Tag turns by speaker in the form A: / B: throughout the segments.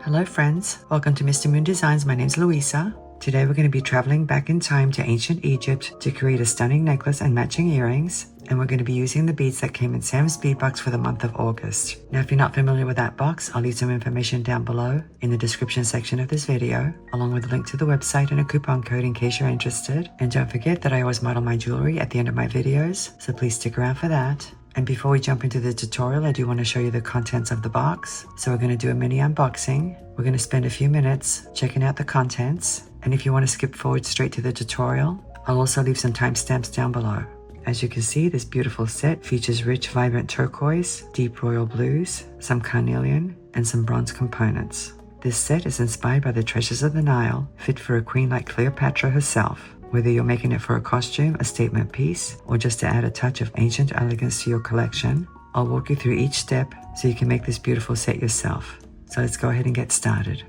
A: Hello friends, welcome to Mr. Moon Designs. My name's Louisa. Today we're going to be traveling back in time to ancient Egypt to create a stunning necklace and matching earrings. And we're going to be using the beads that came in Sam's bead box for the month of August. Now if you're not familiar with that box, I'll leave some information down below in the description section of this video, along with a link to the website and a coupon code in case you're interested. And don't forget that I always model my jewelry at the end of my videos, so please stick around for that. And before we jump into the tutorial, I do want to show you the contents of the box. So we're going to do a mini unboxing. We're going to spend a few minutes checking out the contents. And if you want to skip forward straight to the tutorial, I'll also leave some timestamps down below. As you can see, this beautiful set features rich, vibrant turquoise, deep royal blues, some carnelian, and some bronze components. This set is inspired by the treasures of the Nile, fit for a queen like Cleopatra herself. Whether you're making it for a costume, a statement piece, or just to add a touch of ancient elegance to your collection, I'll walk you through each step so you can make this beautiful set yourself. So let's go ahead and get started.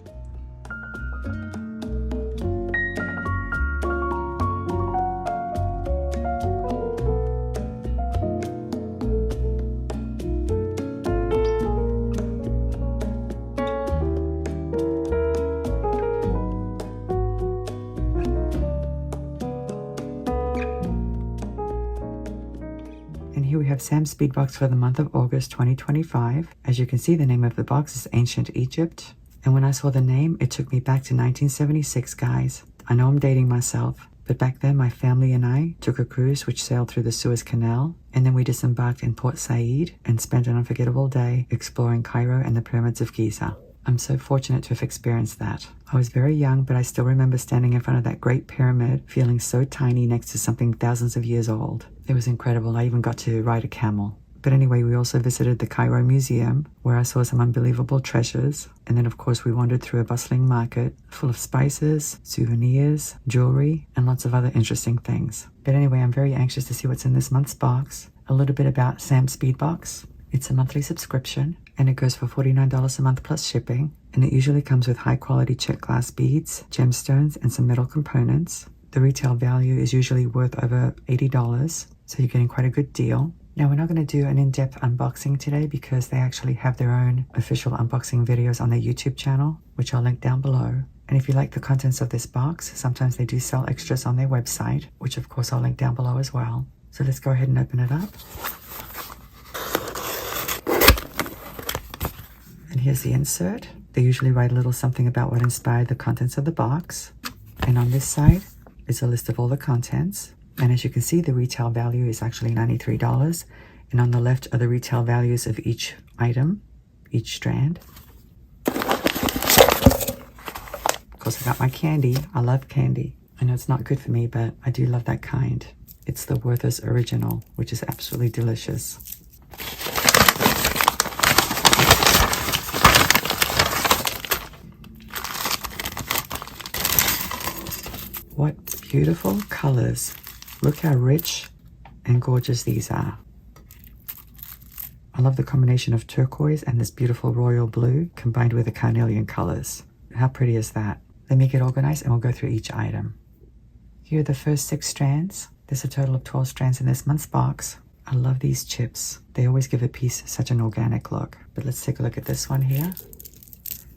A: And here we have Sam's bead box for the month of August 2025. As you can see, the name of the box is Ancient Egypt. And when I saw the name, it took me back to 1976, guys. I know I'm dating myself, but back then my family and I took a cruise which sailed through the Suez Canal, and then we disembarked in Port Said and spent an unforgettable day exploring Cairo and the pyramids of Giza. I'm so fortunate to have experienced that. I was very young, but I still remember standing in front of that great pyramid, feeling so tiny next to something thousands of years old. It was incredible. I even got to ride a camel. But anyway, we also visited the Cairo Museum, where I saw some unbelievable treasures. And then, of course, we wandered through a bustling market full of spices, souvenirs, jewelry, and lots of other interesting things. But anyway, I'm very anxious to see what's in this month's box. A little bit about Sam's bead box. It's a monthly subscription, and it goes for $49 a month plus shipping. And it usually comes with high-quality Czech glass beads, gemstones, and some metal components. The retail value is usually worth over $80, so you're getting quite a good deal. Now, we're not going to do an in-depth unboxing today because they actually have their own official unboxing videos on their YouTube channel, which I'll link down below. And if you like the contents of this box, sometimes they do sell extras on their website, which of course I'll link down below as well. So let's go ahead and open it up. And here's the insert. They usually write a little something about what inspired the contents of the box. And on this side is a list of all the contents. And as you can see, the retail value is actually $93. And on the left are the retail values of each item, each strand. Of course, I got my candy. I love candy. I know it's not good for me, but I do love that kind. It's the Werther's Original, which is absolutely delicious. What beautiful colors. Look how rich and gorgeous these are. I love the combination of turquoise and this beautiful royal blue combined with the carnelian colors. How pretty is that? Let me get organized and we'll go through each item. Here are the first 6 strands. There's a total of 12 strands in this month's box. I love these chips. They always give a piece such an organic look. But let's take a look at this one here.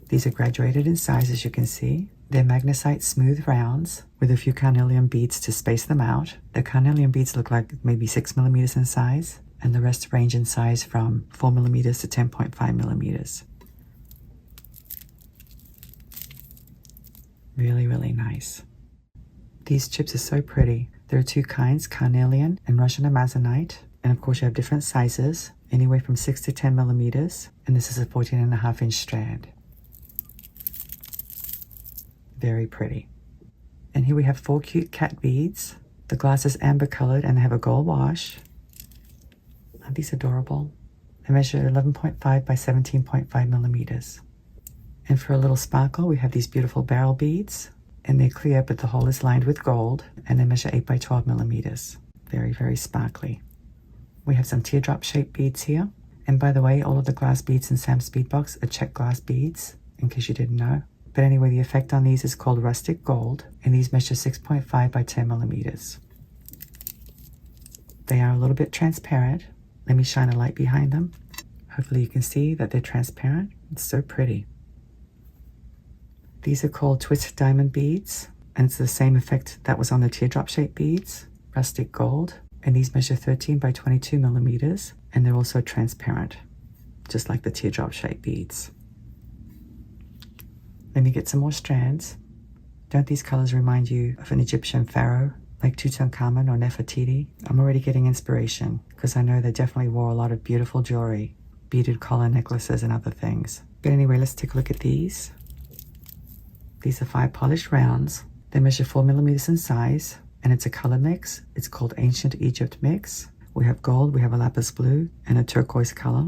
A: These are graduated in size, as you can see. They're magnesite smooth rounds with a few carnelian beads to space them out. The carnelian beads look like maybe 6 millimeters in size, and the rest range in size from 4 millimeters to 10.5 millimeters. Really, really nice. These chips are so pretty. There are 2 kinds, carnelian and Russian amazonite. And of course you have different sizes, anywhere from 6 to 10 millimeters. And this is a 14.5-inch strand. Very pretty. And here we have 4 cute cat beads. The glass is amber colored and they have a gold wash. Aren't these adorable? They measure 11.5 by 17.5 millimeters. And for a little sparkle, we have these beautiful barrel beads. And they're clear, but the hole is lined with gold. And they measure 8 by 12 millimeters. Very, very sparkly. We have some teardrop shaped beads here. And by the way, all of the glass beads in Sam's bead box are Czech glass beads, in case you didn't know. But anyway, the effect on these is called Rustic Gold, and these measure 6.5 by 10 millimeters. They are a little bit transparent. Let me shine a light behind them. Hopefully you can see that they're transparent. It's so pretty. These are called Twisted Diamond Beads, and it's the same effect that was on the teardrop shaped beads, Rustic Gold, and these measure 13 by 22 millimeters, and they're also transparent, just like the teardrop shaped beads. Let me get some more strands. Don't these colors remind you of an Egyptian pharaoh, like Tutankhamun or Nefertiti? I'm already getting inspiration, because I know they definitely wore a lot of beautiful jewelry, beaded collar necklaces and other things. But anyway, let's take a look at these. These are 5 polished rounds. They measure 4 millimeters in size, and it's a color mix. It's called Ancient Egypt Mix. We have gold, we have a lapis blue, and a turquoise color.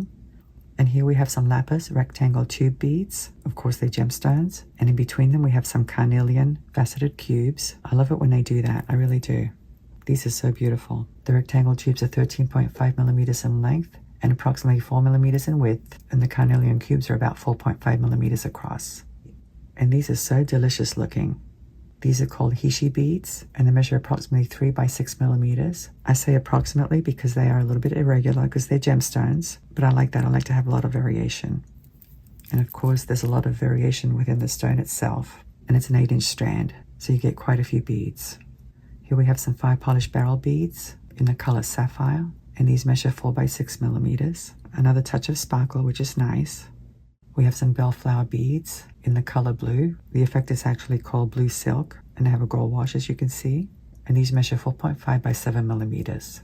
A: And here we have some lapis rectangle tube beads. Of course, they're gemstones. And in between them, we have some carnelian faceted cubes. I love it when they do that. I really do. These are so beautiful. The rectangle tubes are 13.5 millimeters in length and approximately 4 millimeters in width. And the carnelian cubes are about 4.5 millimeters across. And these are so delicious looking. These are called Hishi beads, and they measure approximately 3 by 6 millimeters. I say approximately because they are a little bit irregular because they're gemstones, but I like that. I like to have a lot of variation. And of course, there's a lot of variation within the stone itself, and it's an 8-inch strand, so you get quite a few beads. Here we have some 5 polished barrel beads in the color sapphire, and these measure 4 by 6 millimeters. Another touch of sparkle, which is nice. We have some bell flower beads in the color blue. The effect is actually called blue silk, and they have a gold wash, as you can see. And these measure 4.5 by 7 millimeters.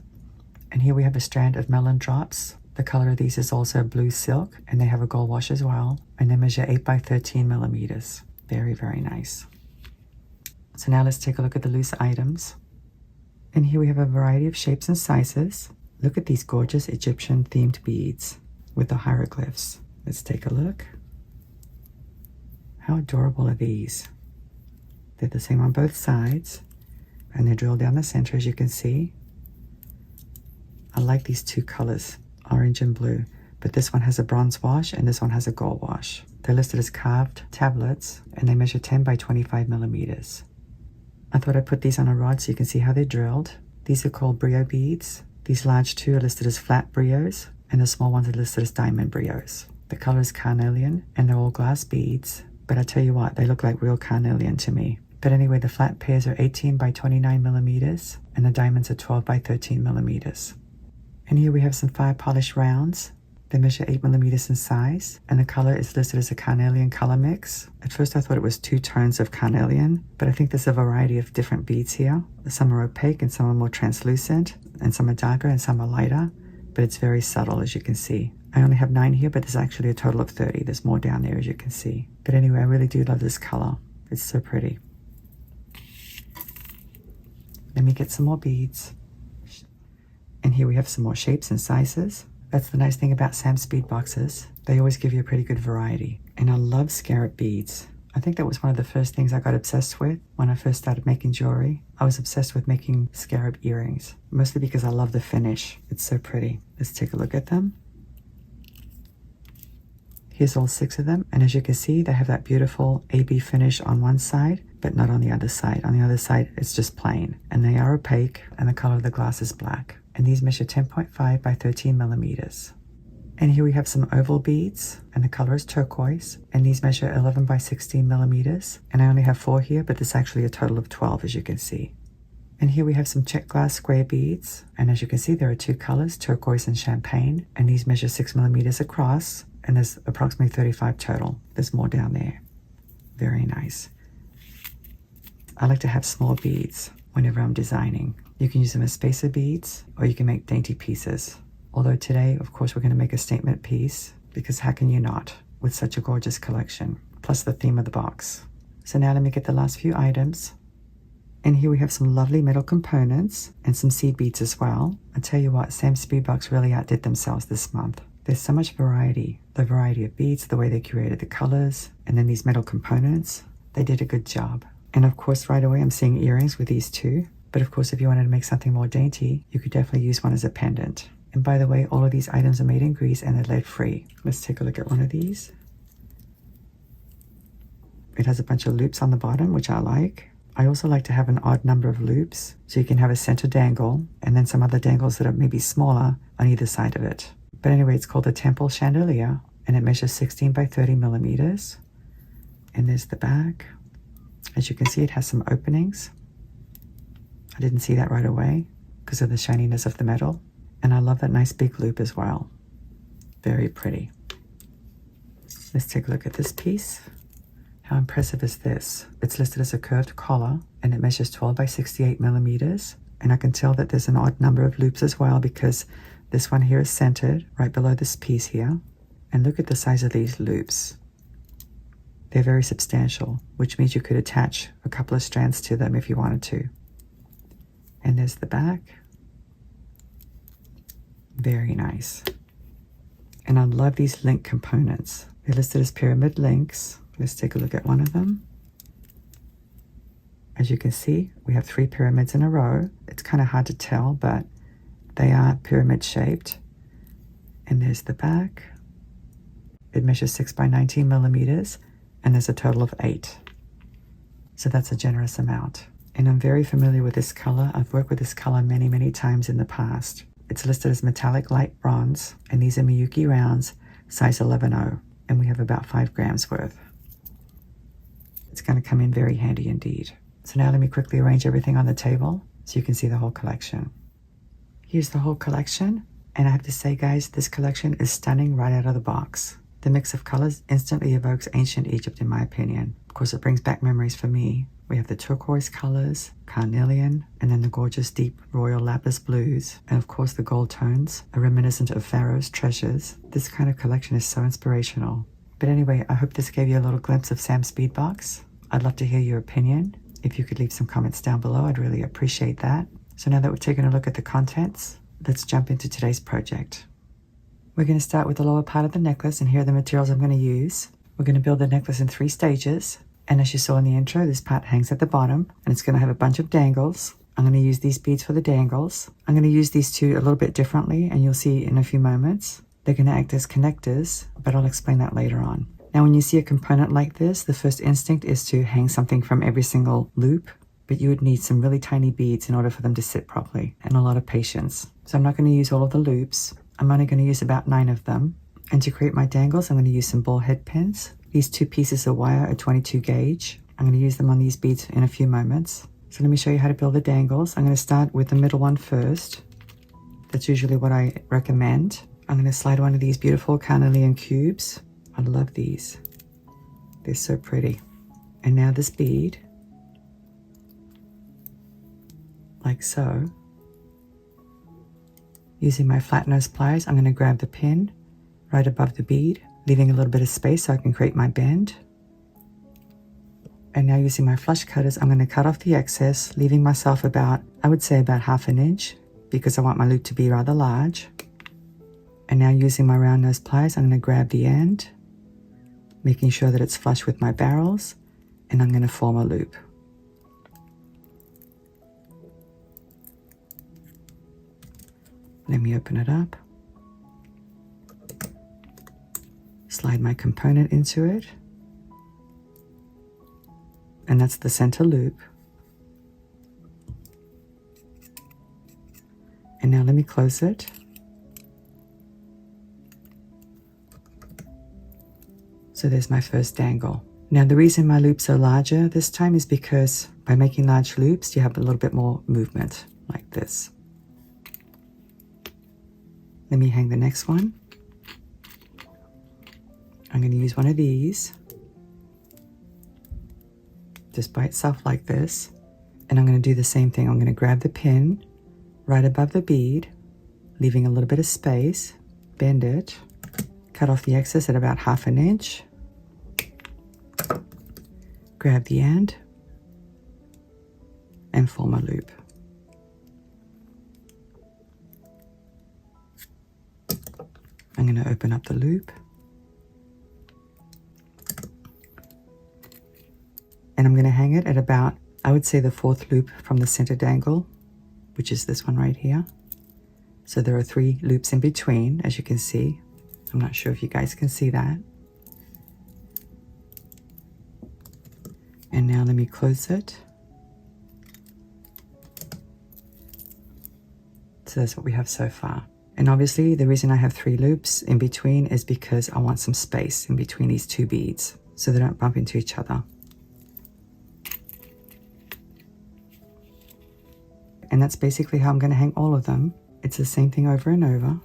A: And here we have a strand of melon drops. The color of these is also blue silk, and they have a gold wash as well. And they measure 8 by 13 millimeters. Very, very nice. So now let's take a look at the loose items. And here we have a variety of shapes and sizes. Look at these gorgeous Egyptian themed beads with the hieroglyphs. Let's take a look. How adorable are these? They're the same on both sides, and they're drilled down the center, as you can see. I like these 2 colors, orange and blue, but this one has a bronze wash and this one has a gold wash. They're listed as carved tablets, and they measure 10 by 25 millimeters. I thought I'd put these on a rod so you can see how they're drilled. These are called brio beads. These large 2 are listed as flat brios, and the small ones are listed as diamond brios. The color is carnelian, and they're all glass beads, but I tell you what, they look like real carnelian to me. But anyway, the flat pairs are 18 by 29 millimeters, and the diamonds are 12 by 13 millimeters. And here we have some 5 polished rounds. They measure 8 millimeters in size, and the color is listed as a carnelian color mix. At first I thought it was 2 tones of carnelian, but I think there's a variety of different beads here. Some are opaque and some are more translucent, and some are darker and some are lighter, but it's very subtle, as you can see. I only have 9 here, but there's actually a total of 30. There's more down there, as you can see. But anyway, I really do love this color. It's so pretty. Let me get some more beads. And here we have some more shapes and sizes. That's the nice thing about Sam's bead boxes. They always give you a pretty good variety. And I love scarab beads. I think that was one of the first things I got obsessed with when I first started making jewelry. I was obsessed with making scarab earrings, mostly because I love the finish. It's so pretty. Let's take a look at them. Here's all 6 of them, and as you can see, they have that beautiful AB finish on one side, but not on the other side. On the other side, it's just plain, and they are opaque, and the color of the glass is black. And these measure 10.5 by 13 millimeters. And here we have some oval beads, and the color is turquoise, and these measure 11 by 16 millimeters. And I only have 4 here, but there's actually a total of 12, as you can see. And here we have some Czech glass square beads, and as you can see, there are 2 colors, turquoise and champagne, and these measure 6 millimeters across, and there's approximately 35 total. There's more down there. Very nice. I like to have small beads whenever I'm designing. You can use them as spacer beads, or you can make dainty pieces. Although today, of course, we're going to make a statement piece, because how can you not, with such a gorgeous collection, plus the theme of the box. So now let me get the last few items. And here we have some lovely metal components, and some seed beads as well. I tell you what, Sam's Bead Box really outdid themselves this month. There's so much variety. The variety of beads, the way they curated the colors, and then these metal components. They did a good job. And of course, right away, I'm seeing earrings with these 2. But of course, if you wanted to make something more dainty, you could definitely use one as a pendant. And by the way, all of these items are made in Greece and they're lead free. Let's take a look at one of these. It has a bunch of loops on the bottom, which I like. I also like to have an odd number of loops, so you can have a center dangle, and then some other dangles that are maybe smaller on either side of it. But anyway, it's called a temple chandelier, and it measures 16 by 30 millimeters. And there's the back. As you can see, it has some openings. I didn't see that right away because of the shininess of the metal. And I love that nice big loop as well. Very pretty. Let's take a loop at this piece. How impressive is this? It's listed as a curved collar and it measures 12 by 68 millimeters. And I can tell that there's an odd number of loops as well because this one here is centered right below this piece here. And look at the size of these loops. They're very substantial, which means you could attach a couple of strands to them if you wanted to. And there's the back. Very nice. And I love these link components. They're listed as pyramid links. Let's take a look at one of them. As you can see, we have 3 pyramids in a row. It's kind of hard to tell, but they are pyramid shaped. And there's the back. It measures 6 by 19 millimeters, and there's a total of 8. So that's a generous amount. And I'm very familiar with this color. I've worked with this color many, many times in the past. It's listed as metallic light bronze, and these are Miyuki rounds, size 11-0, and we have about 5 grams worth. It's going to come in very handy indeed. So now let me quickly arrange everything on the table so you can see the whole collection. Here's the whole collection, and I have to say, guys, this collection is stunning right out of the box. The mix of colors instantly evokes ancient Egypt in my opinion. Of course, it brings back memories for me. We have the turquoise colors, carnelian, and then the gorgeous deep royal lapis blues, and of course the gold tones are reminiscent of Pharaoh's treasures. This kind of collection is so inspirational. But anyway, I hope this gave you a little glimpse of Sam's bead box. I'd love to hear your opinion. If you could leave some comments down below, I'd really appreciate that. So now that we've taken a look at the contents, let's jump into today's project. We're going to start with the lower part of the necklace, and here are the materials I'm going to use. We're going to build the necklace in 3 stages. And as you saw in the intro, this part hangs at the bottom, and it's going to have a bunch of dangles. I'm going to use these beads for the dangles. I'm going to use these two a little bit differently, and you'll see in a few moments. They're going to act as connectors, but I'll explain that later on. Now, when you see a component like this, the first instinct is to hang something from every single loop, but you would need some really tiny beads in order for them to sit properly, and a lot of patience. So I'm not going to use all of the loops. I'm only going to use about 9 of them. And to create my dangles, I'm going to use some ball head pins. These 2 pieces of wire are 22 gauge. I'm going to use them on these beads in a few moments. So let me show you how to build the dangles. I'm going to start with the middle one first. That's usually what I recommend. I'm going to slide one of these beautiful Carnelian cubes. I love these. They're so pretty. And now this bead, like so. Using my flat nose pliers, I'm going to grab the pin right above the bead, leaving a little bit of space so I can create my bend. And now using my flush cutters, I'm going to cut off the excess, leaving myself about, I would say about 1/2 inch, because I want my loop to be rather large. And now using my round nose pliers, I'm going to grab the end, making sure that it's flush with my barrels, and I'm going to form a loop. Let me open it up. Slide my component into it. And that's the center loop. And now let me close it. So there's my first dangle. Now the reason my loops are larger this time is because by making large loops, you have a little bit more movement like this. Let me hang the next one. I'm going to use one of these, just by itself like this. And I'm going to do the same thing. I'm going to grab the pin right above the bead, leaving a little bit of space, bend it, cut off the excess at about 1/2 inch, grab the end, and form a loop. I'm going to open up the loop. And I'm going to hang it at about, I would say, the 4th loop from the center dangle, which is this one right here. So there are 3 loops in between, as you can see. I'm not sure if you guys can see that. And now let me close it. So that's what we have so far. And obviously the reason I have 3 loops in between is because I want some space in between these 2 beads. so they don't bump into each other. And that's basically how I'm going to hang all of them. It's the same thing over and over.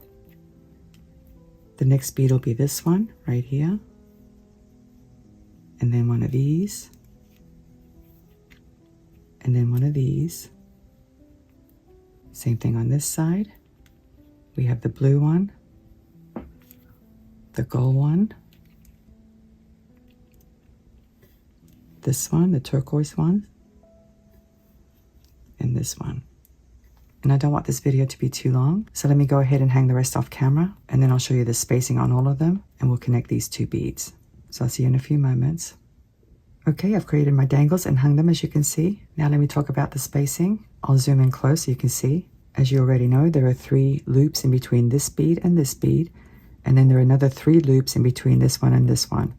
A: The next bead will be this one right here. And then one of these. And then one of these. Same thing on this side. We have the blue one, the gold one, this one, the turquoise one, and this one. And I don't want this video to be too long, so let me go ahead and hang the rest off camera, and then I'll show you the spacing on all of them, and we'll connect these two beads. So I'll see you in a few moments. Okay, I've created my dangles and hung them, as you can see. Now let me talk about the spacing. I'll zoom in close so you can see. As you already know, there are 3 loops in between this bead, and then there are another 3 loops in between this one and this one.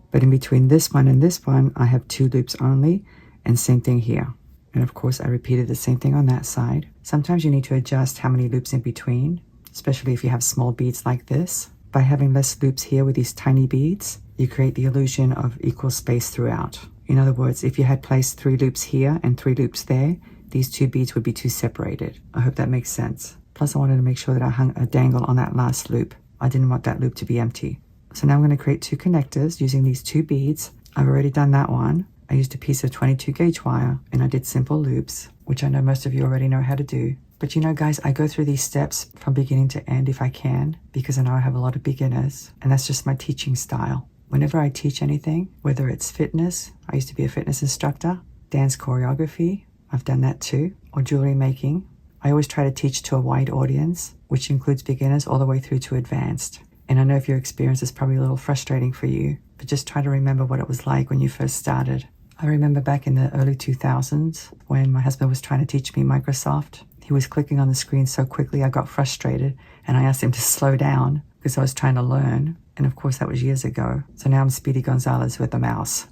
A: But in between this one and this one, I have 2 loops only, and same thing here. And of course, I repeated the same thing on that side. Sometimes you need to adjust how many loops in between, especially if you have small beads like this. By having less loops here with these tiny beads, you create the illusion of equal space throughout. In other words, if you had placed 3 loops here and 3 loops there, these 2 beads would be too separated. I hope that makes sense. Plus, I wanted to make sure that I hung a dangle on that last loop. I didn't want that loop to be empty. So now I'm going to create 2 connectors using these 2 beads. I've already done that one. I used a piece of 22 gauge wire and I did simple loops, which I know most of you already know how to do. But you know, guys, I go through these steps from beginning to end if I can, because I know I have a lot of beginners, and that's just my teaching style. Whenever I teach anything, whether it's fitness, I used to be a fitness instructor, dance choreography, I've done that too, or jewelry making, I always try to teach to a wide audience, which includes beginners all the way through to advanced. And I know if your experience is probably a little frustrating for you, but just try to remember what it was like when you first started. I remember back in the early 2000s when my husband was trying to teach me Microsoft. He was clicking on the screen so quickly I got frustrated, and I asked him to slow down because I was trying to learn. And of course that was years ago. So now I'm Speedy Gonzalez with a mouse.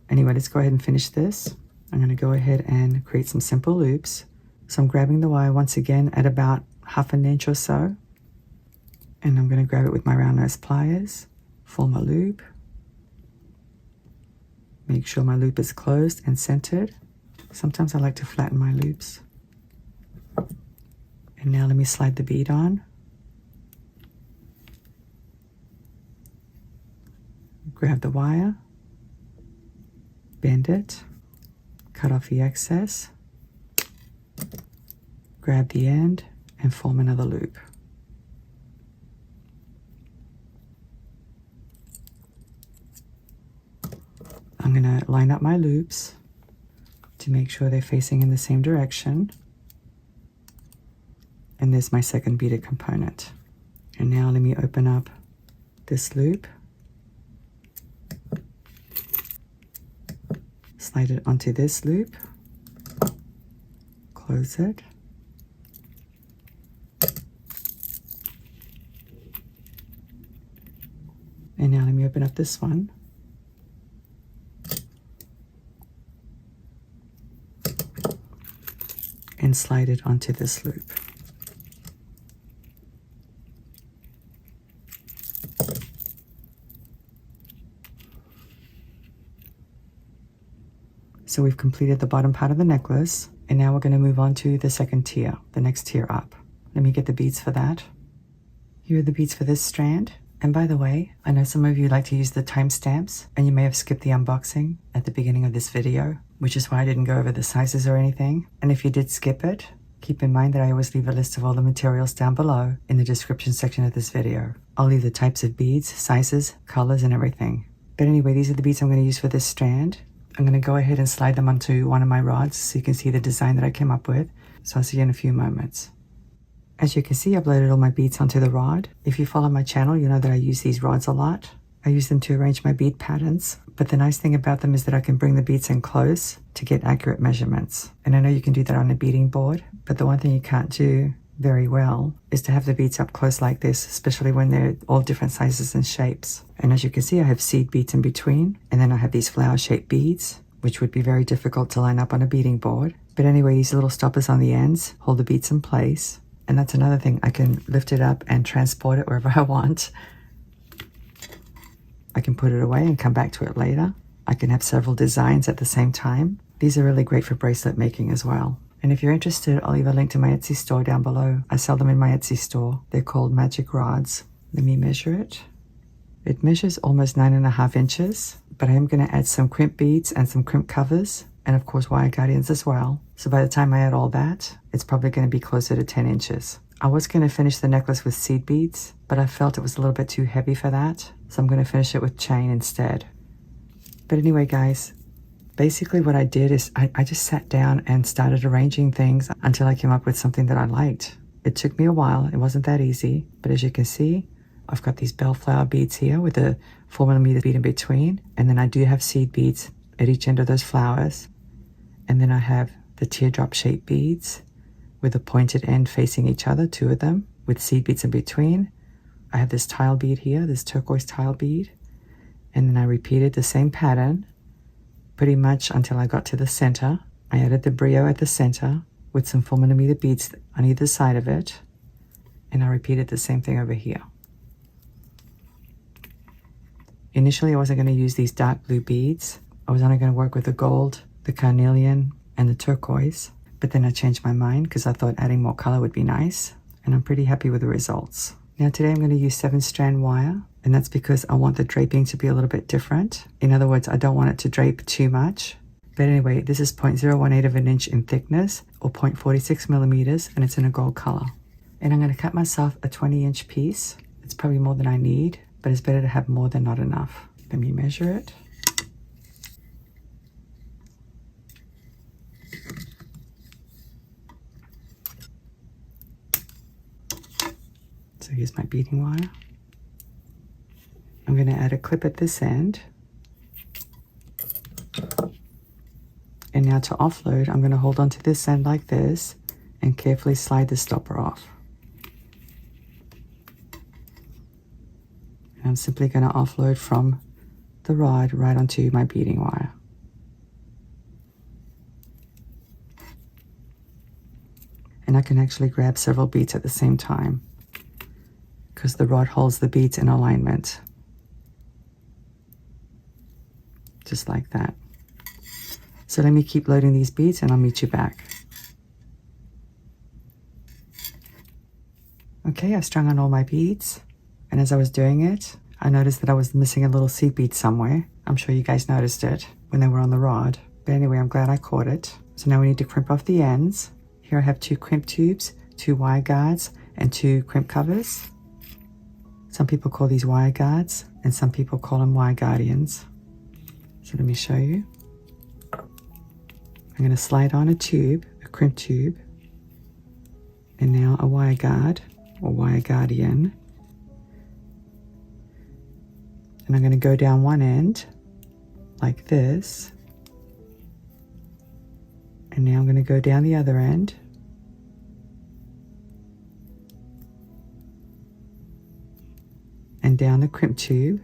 A: Anyway, let's go ahead and finish this. I'm going to go ahead and create some simple loops. So I'm grabbing the wire once again at about 1/2 inch or so. And I'm going to grab it with my round nose pliers, form a loop. Make sure my loop is closed and centered. Sometimes I like to flatten my loops. And now let me slide the bead on. Grab the wire, bend it, cut off the excess, grab the end, and form another loop. I'm going to line up my loops to make sure they're facing in the same direction. And there's my second beaded component. And now let me open up this loop, slide it onto this loop, close it, and now let me open up this one, and slide it onto this loop. So we've completed the bottom part of the necklace, and now we're going to move on to the second tier, the next tier up. Let me get the beads for that. Here are the beads for this strand. And by the way, I know some of you like to use the timestamps, and you may have skipped the unboxing at the beginning of this video, which is why I didn't go over the sizes or anything. And if you did skip it, keep in mind that I always leave a list of all the materials down below in the description section of this video. I'll leave the types of beads, sizes, colors, and everything. But anyway, these are the beads I'm going to use for this strand. I'm going to go ahead and slide them onto one of my rods so you can see the design that I came up with. So I'll see you in a few moments. As you can see, I've loaded all my beads onto the rod. If you follow my channel, you know that I use these rods a lot. I use them to arrange my bead patterns, but the nice thing about them is that I can bring the beads in close to get accurate measurements. And I know you can do that on a beading board, but the one thing you can't do very well is to have the beads up close like this, especially when they're all different sizes and shapes. And as you can see, I have seed beads in between, and then I have these flower-shaped beads, which would be very difficult to line up on a beading board. But anyway, these little stoppers on the ends hold the beads in place. And that's another thing, I can lift it up and transport it wherever I want. I can put it away and come back to it later. I can have several designs at the same time. These are really great for bracelet making as well. And if you're interested, I'll leave a link to my Etsy store down below. I sell them in my Etsy store. They're called magic rods. Let me measure it. It measures almost 9.5 inches, but I am going to add some crimp beads and some crimp covers, and of course wire guardians as well. So by the time I add all that, it's probably going to be closer to 10 inches. I was going to finish the necklace with seed beads, but I felt it was a little bit too heavy for that, so I'm going to finish it with chain instead. But anyway, guys, basically what I did is I just sat down and started arranging things until I came up with something that I liked. It took me a while. It wasn't that easy, but as you can see, I've got these bell flower beads here with a 4mm bead in between, and then I do have seed beads at each end of those flowers. And then I have the teardrop shaped beads with a pointed end facing each other, 2 of them, with seed beads in between. I have this tile bead here, this turquoise tile bead, and then I repeated the same pattern pretty much until I got to the center. I added the brio at the center with some 4mm beads on either side of it, and I repeated the same thing over here. Initially, I wasn't going to use these dark blue beads. I was only going to work with the gold, the carnelian, and the turquoise. But then I changed my mind because I thought adding more color would be nice. And I'm pretty happy with the results. Now today I'm going to use 7-strand wire. And that's because I want the draping to be a little bit different. In other words, I don't want it to drape too much. But anyway, this is 0.018 of an inch in thickness, or 0.46 millimeters, and it's in a gold color. And I'm going to cut myself a 20-inch piece. It's probably more than I need, but it's better to have more than not enough. Let me measure it. So here's my beading wire. I'm going to add a clip at this end. And now to offload, I'm going to hold on to this end like this and carefully slide the stopper off. And I'm simply going to offload from the rod right onto my beading wire. And I can actually grab several beads at the same time because the rod holds the beads in alignment. Just like that. So let me keep loading these beads and I'll meet you back. Okay, I've strung on all my beads. And as I was doing it, I noticed that I was missing a little seed bead somewhere. I'm sure you guys noticed it when they were on the rod. But anyway, I'm glad I caught it. So now we need to crimp off the ends. Here I have 2 crimp tubes, 2 wire guards, and 2 crimp covers. Some people call these wire guards, and some people call them wire guardians. So let me show you. I'm going to slide on a tube, a crimp tube, and now a wire guard or wire guardian. And I'm going to go down one end like this. And now I'm going to go down the other end. And down the crimp tube.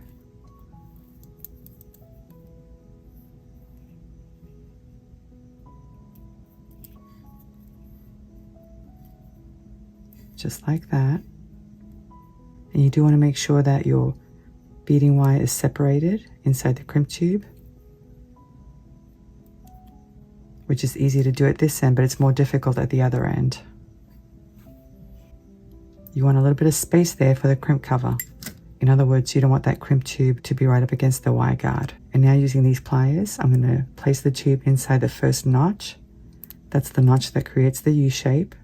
A: Just like that. And you do want to make sure that your beading wire is separated inside the crimp tube, which is easy to do at this end, but it's more difficult at the other end. You want a little bit of space there for the crimp cover. In other words, you don't want that crimp tube to be right up against the wire guard. And now using these pliers, I'm going to place the tube inside the first notch. That's the notch that creates the U shape.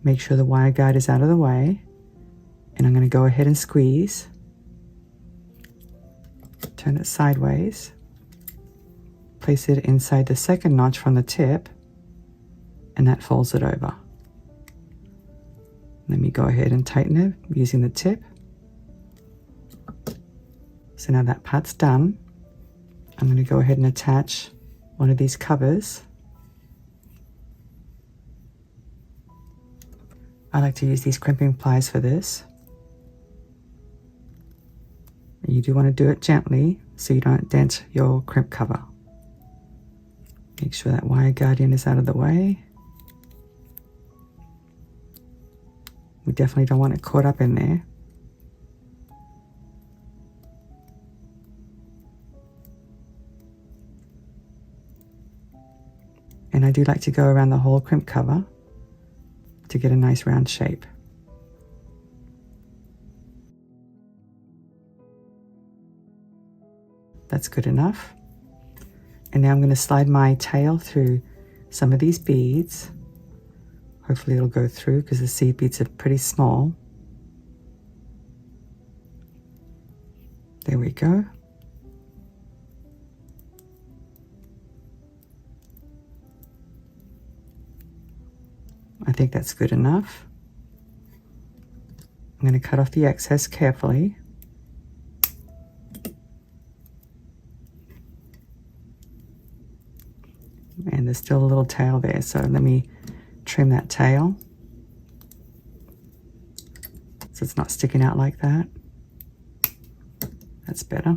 A: Make sure the wire guard is out of the way. And I'm going to go ahead and squeeze. Turn it sideways. Place it inside the second notch from the tip. And that folds it over. Let me go ahead and tighten it using the tip. So now that part's done. I'm going to go ahead and attach one of these covers. I like to use these crimping pliers for this. And you do want to do it gently so you don't dent your crimp cover. Make sure that wire guardian is out of the way. We definitely don't want it caught up in there. And I do like to go around the whole crimp cover to get a nice round shape. That's good enough. And now I'm going to slide my tail through some of these beads. Hopefully it'll go through because the seed beads are pretty small. There we go. I think that's good enough. I'm going to cut off the excess carefully. And there's still a little tail there, so let me trim that tail so it's not sticking out like that. That's better.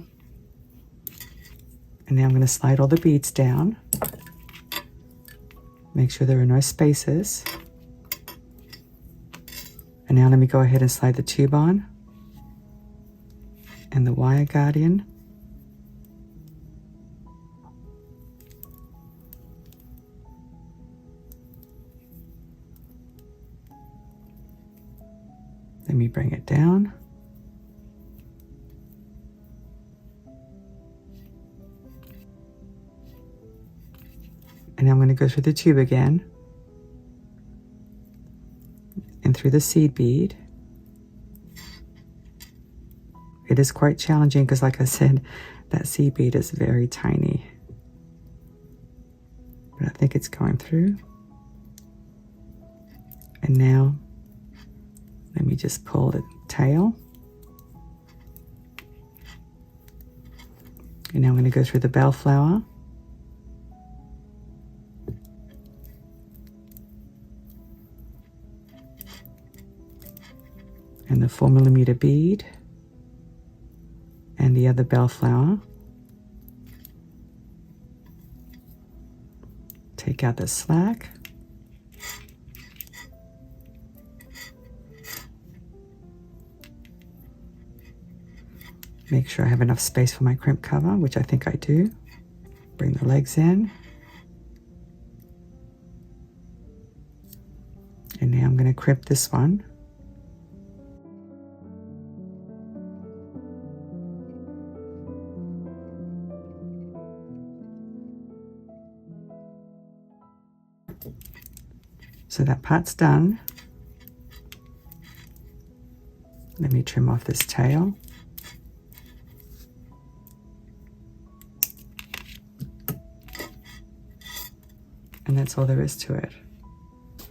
A: And now I'm going to slide all the beads down. Make sure there are no spaces. And now let me go ahead and slide the tube on and the wire guardian. Let me bring it down. And now I'm going to go through the tube again and through the seed bead. It is quite challenging because, like I said, that seed bead is very tiny. But I think it's going through. And now let me just pull the tail. And now I'm going to go through the bellflower. And the 4mm bead. And the other bellflower. Take out the slack. Make sure I have enough space for my crimp cover, which I think I do. Bring the legs in. And now I'm going to crimp this one. So that part's done. Let me trim off this tail. And that's all there is to it.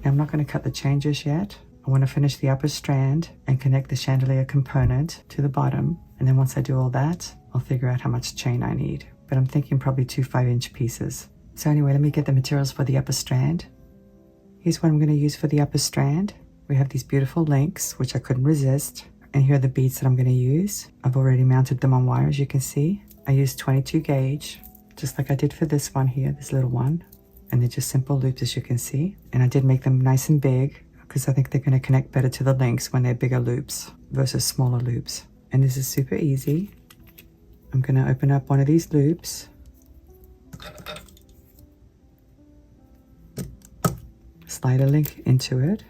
A: Now I'm not going to cut the chain just yet. I want to finish the upper strand and connect the chandelier component to the bottom. And then once I do all that, I'll figure out how much chain I need. But I'm thinking probably 2 5-inch pieces. So anyway, let me get the materials for the upper strand. Here's what I'm going to use for the upper strand. We have these beautiful links, which I couldn't resist. And here are the beads that I'm going to use. I've already mounted them on wire, as you can see. I used 22 gauge, just like I did for this one here, this little one. And they're just simple loops, as you can see. And I did make them nice and big because I think they're going to connect better to the links when they're bigger loops versus smaller loops. And this is super easy. I'm going to open up one of these loops. Slide a link into it.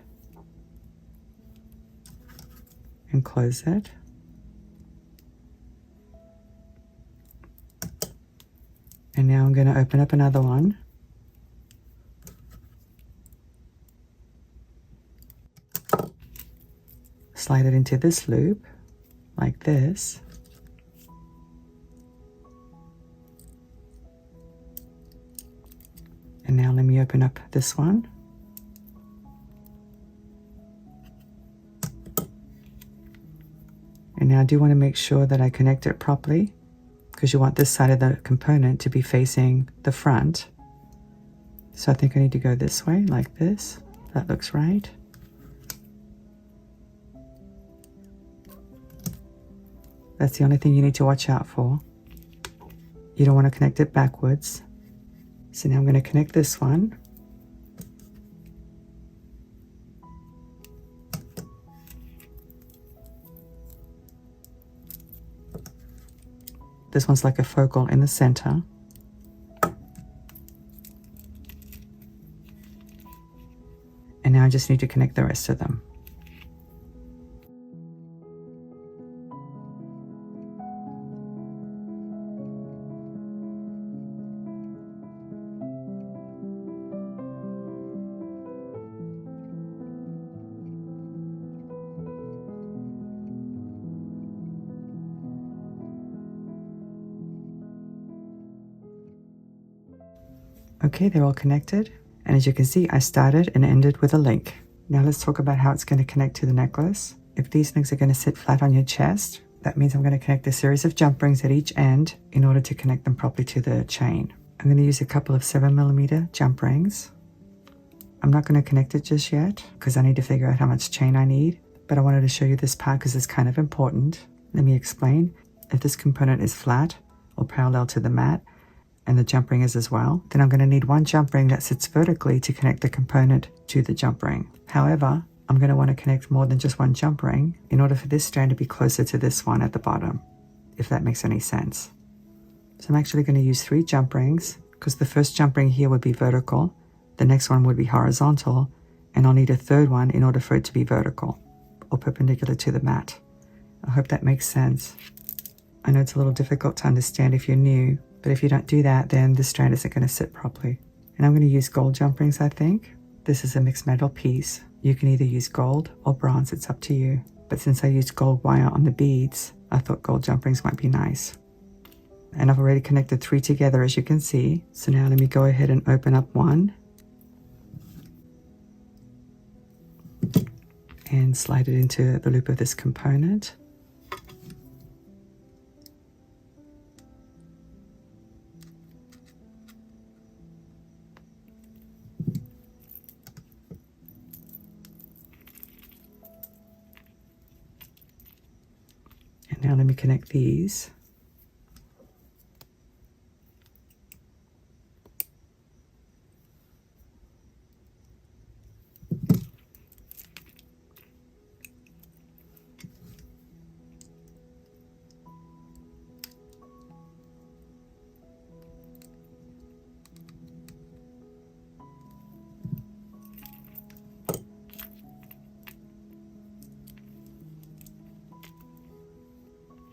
A: And close it. And now I'm going to open up another one. Slide it into this loop, like this. And now let me open up this one. And now I do want to make sure that I connect it properly because you want this side of the component to be facing the front. So I think I need to go this way, like this. That looks right. That's the only thing you need to watch out for. You don't want to connect it backwards. So now I'm going to connect this one. This one's like a focal in the center. I just need to connect the rest of them. Okay, they're all connected. And as you can see, I started and ended with a link. Now let's talk about how it's going to connect to the necklace. If these links are going to sit flat on your chest, that means I'm going to connect a series of jump rings at each end in order to connect them properly to the chain. I'm going to use a couple of 7mm jump rings. I'm not going to connect it just yet because I need to figure out how much chain I need, but I wanted to show you this part because it's kind of important. Let me explain. If this component is flat or parallel to the mat, and the jump ring is as well, then I'm going to need one jump ring that sits vertically to connect the component to the jump ring. However, I'm going to want to connect more than just one jump ring in order for this strand to be closer to this one at the bottom, if that makes any sense. So I'm actually going to use 3 jump rings because the first jump ring here would be vertical, the next one would be horizontal, and I'll need a third one in order for it to be vertical or perpendicular to the mat. I hope that makes sense. I know it's a little difficult to understand if you're new, but if you don't do that, then the strand isn't going to sit properly. And I'm going to use gold jump rings, I think. This is a mixed metal piece. You can either use gold or bronze, it's up to you. But since I used gold wire on the beads, I thought gold jump rings might be nice. And I've already connected 3 together, as you can see. So now let me go ahead and open up one. And slide it into the loop of this component. Now let me connect these.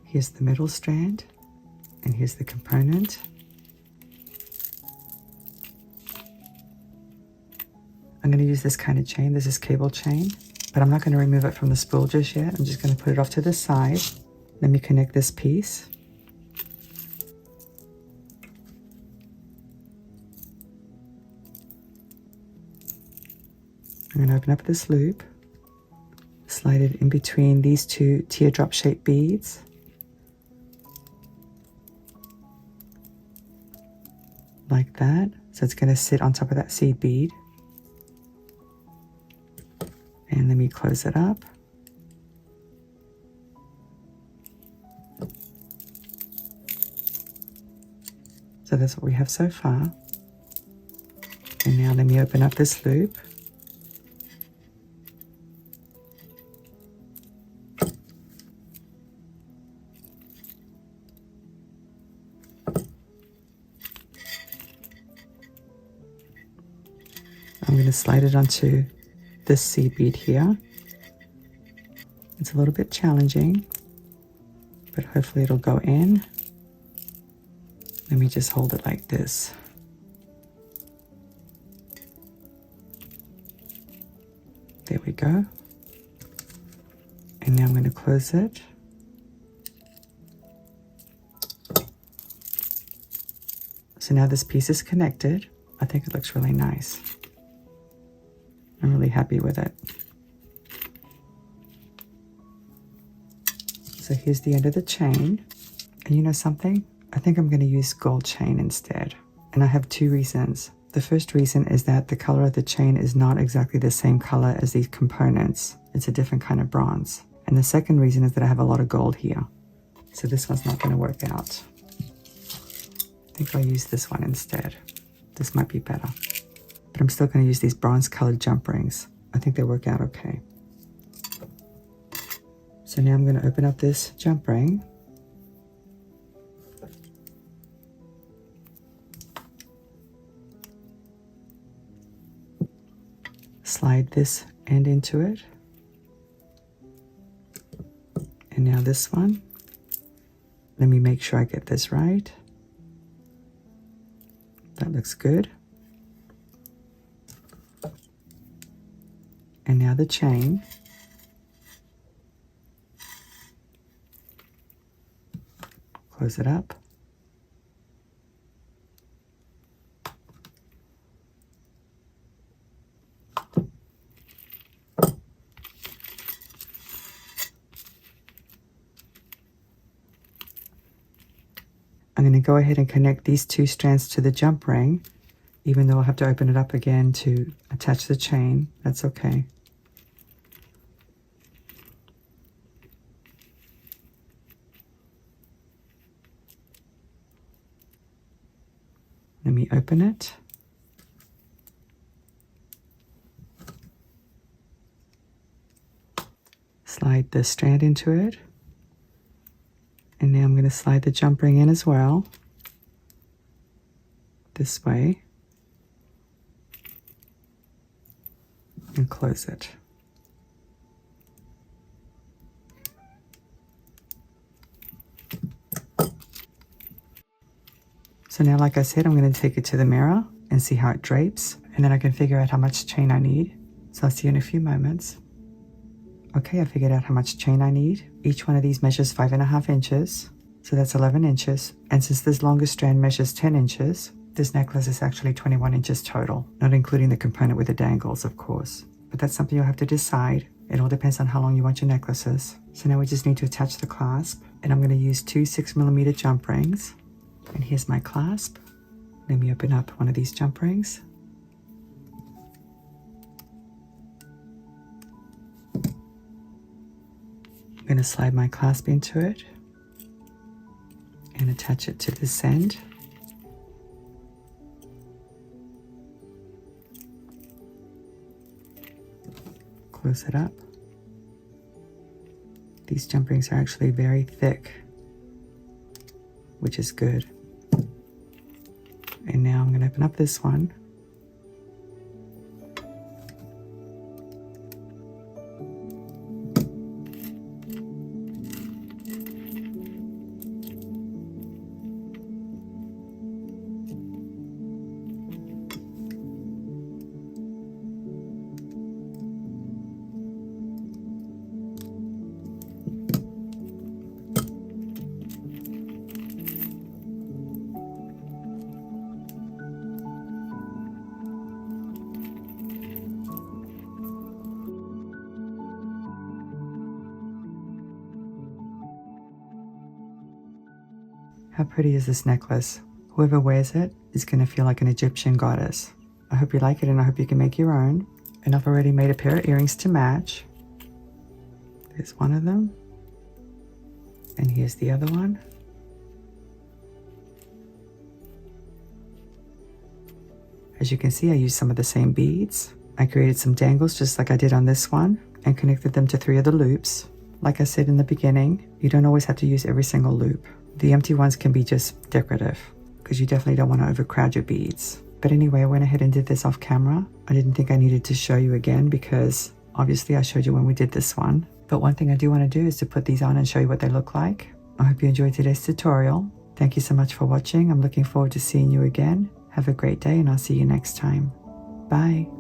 A: Here's the middle strand, and here's the component. I'm going to use this kind of chain. This is cable chain, but I'm not going to remove it from the spool just yet. I'm just going to put it off to the side. Let me connect this piece. I'm going to open up this loop, slide it in between these 2 teardrop shaped beads. Like that. So it's going to sit on top of that seed bead. And let me close it up. So that's what we have so far. And now let me open up this loop. I'm going to slide it onto this seed bead here. It's a little bit challenging, but hopefully it'll go in. Let me just hold it like this. There we go. And now I'm going to close it. So now this piece is connected. I think it looks really nice. I'm really happy with it. So here's the end of the chain. And you know something? I think I'm going to use gold chain instead. And I have 2 reasons. The first reason is that the color of the chain is not exactly the same color as these components. It's a different kind of bronze. And the second reason is that I have a lot of gold here. So this one's not going to work out. I think I'll use this one instead. This might be better. But I'm still going to use these bronze colored jump rings. I think they work out okay. So now I'm going to open up this jump ring. Slide this end into it. And now this one. Let me make sure I get this right. That looks good. And now the chain. Close it up. I'm going to go ahead and connect these two strands to the jump ring, even though I'll have to open it up again to attach the chain. That's okay. Let me open it. Slide the strand into it. And now I'm going to slide the jump ring in as well. This way. And close it. So now, like I said, I'm going to take it to the mirror and see how it drapes, and then I can figure out how much chain I need. So I'll see you in a few moments. Okay, I figured out how much chain I need. Each one of these measures 5.5 inches, so that's 11 inches. And since this longest strand measures 10 inches, this necklace is actually 21 inches total, not including the component with the dangles, of course. But that's something you'll have to decide. It all depends on how long you want your necklaces. So now we just need to attach the clasp, and I'm going to use two 6mm jump rings. And here's my clasp. Let me open up one of these jump rings. I'm going to slide my clasp into it and attach it to this end. Close it up. These jump rings are actually very thick, which is good. And now I'm going to open up this one. How pretty is this necklace? Whoever wears it is going to feel like an Egyptian goddess. I hope you like it, and I hope you can make your own. And I've already made a pair of earrings to match. There's one of them. And here's the other one. As you can see, I used some of the same beads. I created some dangles just like I did on this one and connected them to 3 of the loops. Like I said in the beginning, you don't always have to use every single loop. The empty ones can be just decorative because you definitely don't want to overcrowd your beads. But anyway, I went ahead and did this off camera. I didn't think I needed to show you again because obviously I showed you when we did this one. But one thing I do want to do is to put these on and show you what they look like. I hope you enjoyed today's tutorial. Thank you so much for watching. I'm looking forward to seeing you again. Have a great day, and I'll see you next time. Bye.